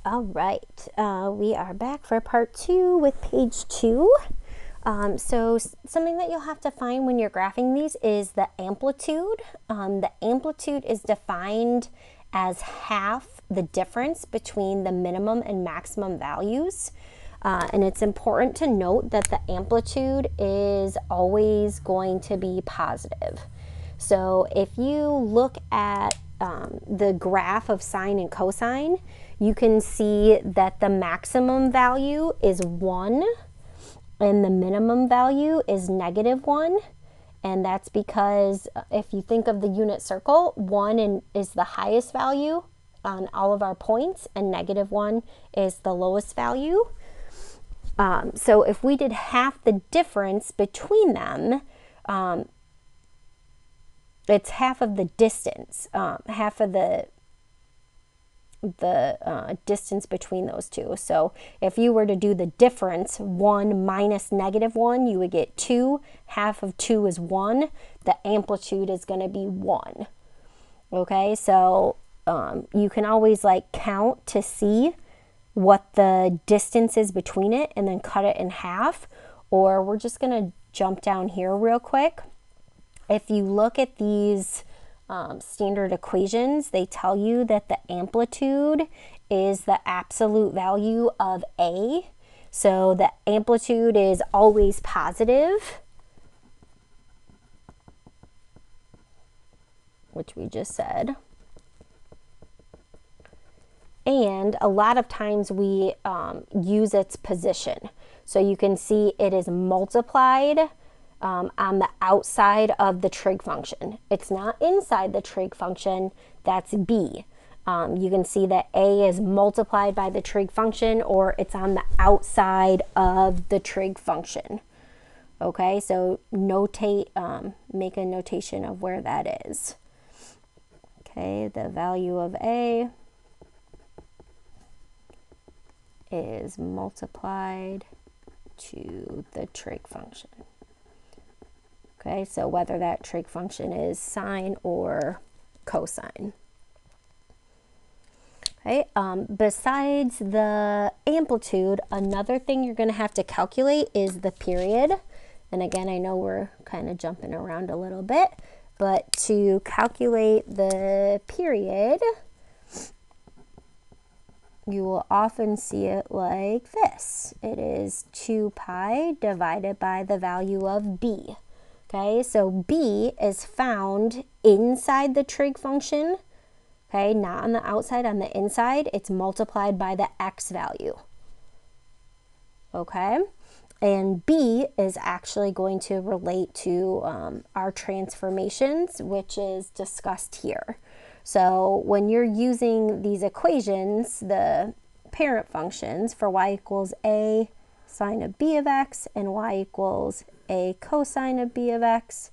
All right, we are back for part 2 with page 2. So something that you'll have to find when you're graphing these is the amplitude. The amplitude is defined as half the difference between the minimum and maximum values. And it's important to note that the amplitude is always going to be positive. So if you look at the graph of sine and cosine, you can see that the maximum value is 1 and the minimum value is -1. And that's because if you think of the unit circle, 1 is the highest value on all of our points and -1 is the lowest value. So if we did half the difference between them, it's half of the distance, half of the distance between those two. So if you were to do the difference, 1 minus -1, you would get 2. Half of 2 is 1. The amplitude is going to be 1. Okay, so you can always like count to see what the distance is between it and then cut it in half. Or we're just going to jump down here real quick. If you look at these standard equations, they tell you that the amplitude is the absolute value of A. So the amplitude is always positive, which we just said. And a lot of times we use its position. So you can see it is multiplied on the outside of the trig function. It's not inside the trig function, that's B. You can see that A is multiplied by the trig function, or it's on the outside of the trig function. Okay, so notate, make a notation of where that is. Okay, the value of A is multiplied to the trig function. Okay, so whether that trig function is sine or cosine. Okay, besides the amplitude, another thing you're going to have to calculate is the period. And again, I know we're kind of jumping around a little bit, but to calculate the period, you will often see it like this. It is 2 pi divided by the value of B. Okay, so B is found inside the trig function, okay, not on the outside, on the inside. It's multiplied by the x value, okay? And B is actually going to relate to our transformations, which is discussed here. So when you're using these equations, the parent functions for y equals a sine of b of x and y equals a cosine of b of x,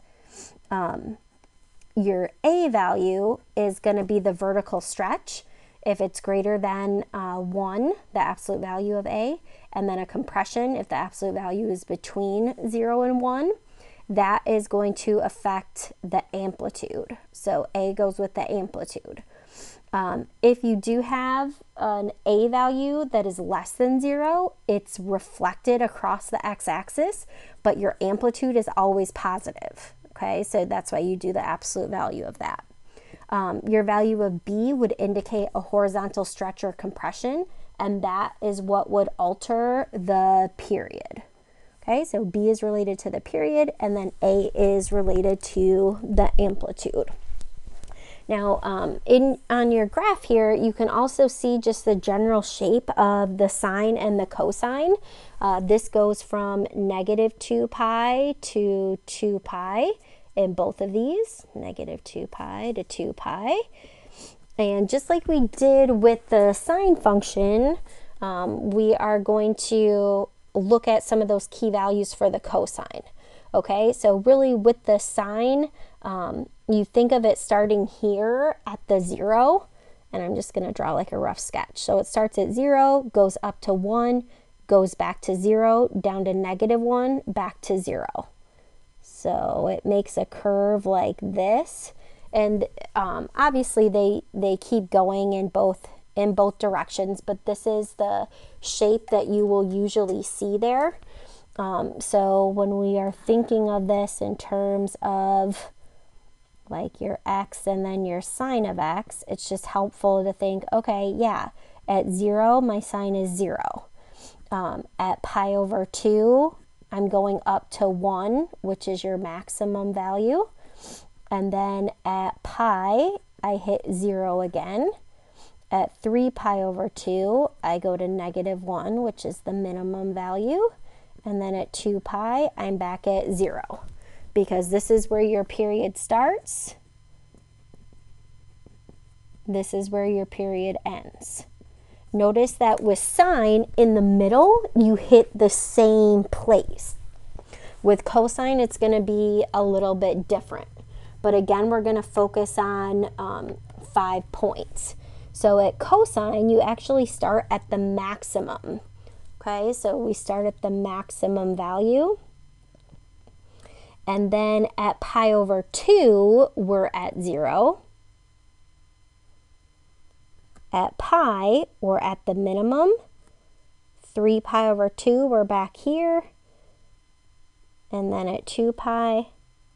your a value is going to be the vertical stretch if it's greater than 1, the absolute value of a, and then a compression if the absolute value is between 0 and 1. That is going to affect the amplitude. So a goes with the amplitude. If you do have an a value that is less than 0, it's reflected across the x-axis, but your amplitude is always positive. Okay, so that's why you do the absolute value of that. Your value of b would indicate a horizontal stretch or compression, and that is what would alter the period. Okay, so b is related to the period, and then a is related to the amplitude. Now, on your graph here, you can also see just the general shape of the sine and the cosine. This goes from -2 pi to 2 pi in both of these, -2 pi to 2 pi. And just like we did with the sine function, we are going to look at some of those key values for the cosine. Okay, so really with the sine, you think of it starting here at the 0, and I'm just going to draw like a rough sketch. So it starts at 0, goes up to 1, goes back to 0, down to -1, back to 0. So it makes a curve like this, and obviously they keep going in both in both directions, but this is the shape that you will usually see there. So when we are thinking of this in terms of like your x and then your sine of x, it's just helpful to think, okay, yeah, at 0, my sine is 0. At pi over 2, I'm going up to 1, which is your maximum value. And then at pi, I hit 0 again. At 3 pi over 2, I go to -1, which is the minimum value. And then at 2 pi, I'm back at 0, because this is where your period starts. This is where your period ends. Notice that with sine, in the middle, you hit the same place. With cosine, it's going to be a little bit different. But again, we're going to focus on 5 points. So at cosine, you actually start at the maximum. Okay, so we start at the maximum value. And then at pi over 2, we're at 0. At pi, we're at the minimum. 3 pi over 2, we're back here. And then at 2 pi,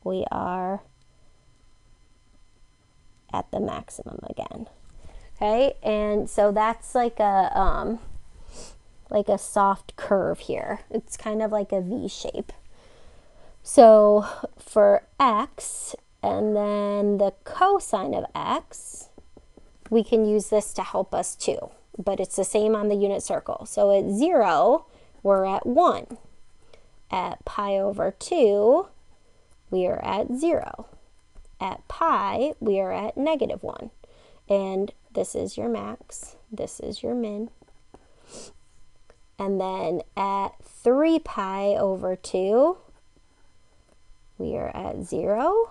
we are at the maximum again. Okay, and so that's like a soft curve here. It's kind of like a V shape. So for x and then the cosine of x, we can use this to help us too, but it's the same on the unit circle. So at 0, we're at 1. At pi over 2, we are at 0. At pi, we are at -1. And this is your max, this is your min. And then at 3 pi over 2, we are at 0.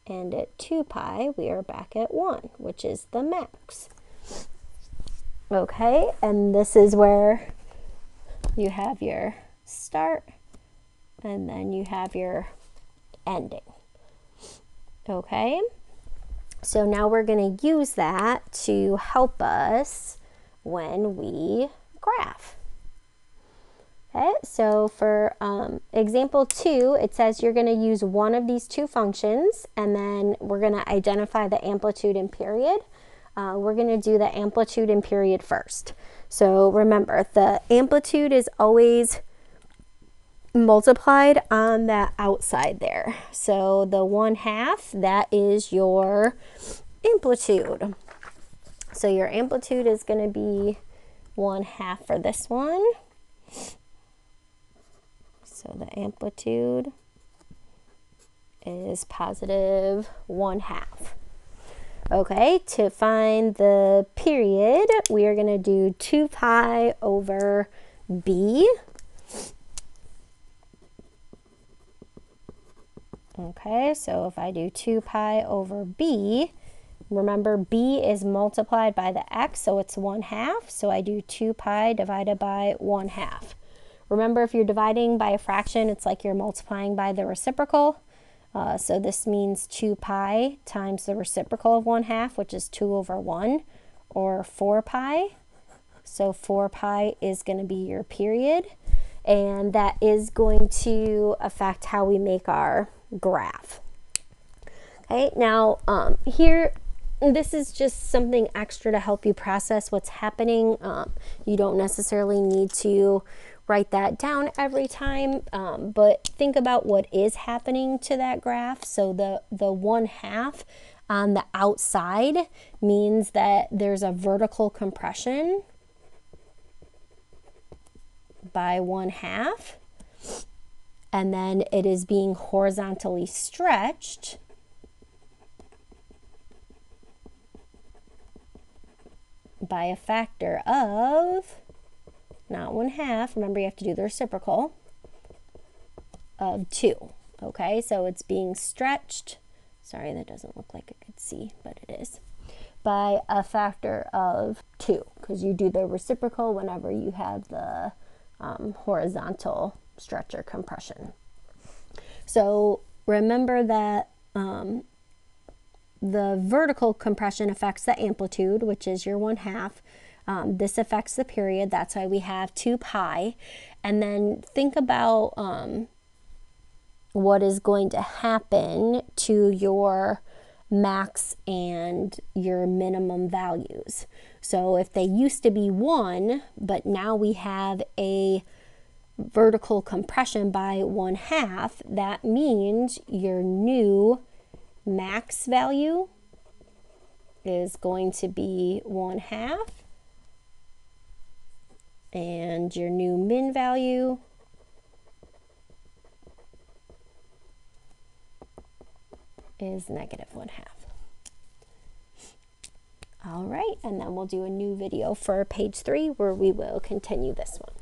And at 2 pi, we are back at 1, which is the max. Okay, and this is where you have your start, and then you have your ending. Okay, so now we're going to use that to help us when we graph. Okay, so for example 2, it says you're going to use one of these two functions, and then we're going to identify the amplitude and period. We're going to do the amplitude and period first. So remember, the amplitude is always multiplied on that outside there. So the 1/2, that is your amplitude. So your amplitude is going to be 1/2 for this one. So the amplitude is positive 1/2. Okay, to find the period, we are going to do 2 pi over b. Okay, so if I do 2 pi over b, remember b is multiplied by the x, so it's 1/2. So I do 2 pi divided by 1/2. Remember, if you're dividing by a fraction, it's like you're multiplying by the reciprocal. So this means 2 pi times the reciprocal of 1/2, which is 2 over 1, or 4 pi. So 4 pi is going to be your period, and that is going to affect how we make our graph. Okay, now here, this is just something extra to help you process what's happening. You don't necessarily need to write that down every time, but think about what is happening to that graph. So the 1/2 on the outside means that there's a vertical compression by 1/2, and then it is being horizontally stretched by a factor of, not 1/2, remember you have to do the reciprocal, of 2. Okay, so it's being stretched, sorry that doesn't look like I could see, but it is, by a factor of 2, because you do the reciprocal whenever you have the horizontal stretch or compression. So remember that the vertical compression affects the amplitude, which is your 1/2. This affects the period. That's why we have 2 pi. And then think about what is going to happen to your max and your minimum values. So if they used to be 1, but now we have a vertical compression by 1/2, that means your new max value is going to be 1/2, and your new min value is -1/2. All right, and then we'll do a new video for page 3 where we will continue this one.